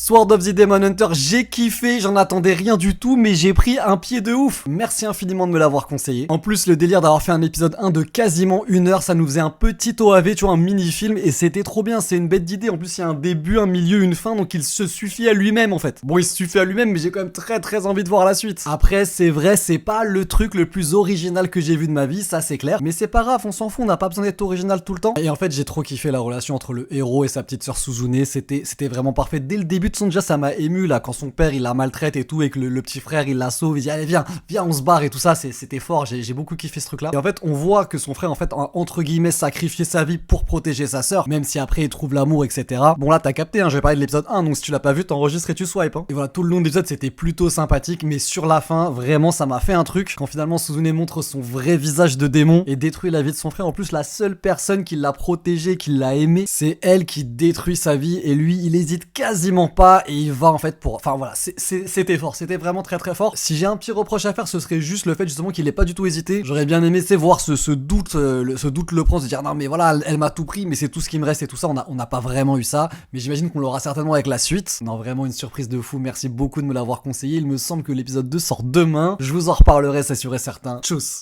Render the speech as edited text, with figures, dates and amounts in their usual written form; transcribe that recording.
Sword of the Demon Hunter, j'ai kiffé, j'en attendais rien du tout, mais j'ai pris un pied de ouf. Merci infiniment de me l'avoir conseillé. En plus, le délire d'avoir fait un épisode 1 de quasiment 1 heure, ça nous faisait un petit OAV, tu vois, un mini-film, et c'était trop bien, c'est une bête d'idée. En plus, il y a un début, un milieu, une fin, donc il se suffit à lui-même en fait. Bon, il se suffit à lui-même, mais j'ai quand même très envie de voir la suite. Après, c'est vrai, c'est pas le truc le plus original que j'ai vu de ma vie, ça c'est clair, mais c'est pas grave, on s'en fout, on n'a pas besoin d'être original tout le temps. Et en fait, j'ai trop kiffé la relation entre le héros et sa petite sœur Suzune, c'était vraiment parfait. Dès le début de son déjà, ça m'a ému là, quand son père il la maltraite et tout, et que le petit frère il la sauve, il dit allez viens, on se barre et tout ça, c'était fort, j'ai beaucoup kiffé ce truc là. Et en fait, on voit que son frère en fait a, entre guillemets sacrifié sa vie pour protéger sa sœur, même si après il trouve l'amour, etc. Bon là t'as capté, hein, je vais parler de l'épisode 1, donc si tu l'as pas vu, t'enregistres et tu swipes. Hein. Et voilà, tout le long de l'épisode c'était plutôt sympathique, mais sur la fin, vraiment ça m'a fait un truc, quand finalement Suzune montre son vrai visage de démon et détruit la vie de son frère. En plus, la seule personne qui l'a protégé, qui l'a aimé, c'est elle qui détruit sa vie, et lui il hésite quasiment pas et il va en fait pour... Enfin voilà, c'était fort, c'était vraiment très fort. Si j'ai un petit reproche à faire, ce serait juste le fait justement qu'il ait pas du tout hésité. J'aurais bien aimé, c'est voir ce doute le prendre, se dire non mais voilà, elle m'a tout pris, mais c'est tout ce qui me reste et tout ça. On n'a pas vraiment eu ça, mais j'imagine qu'on l'aura certainement avec la suite. Non, vraiment une surprise de fou, merci beaucoup de me l'avoir conseillé. Il me semble que l'épisode 2 sort demain, je vous en reparlerai, c'est sûr et certain. Tchuss.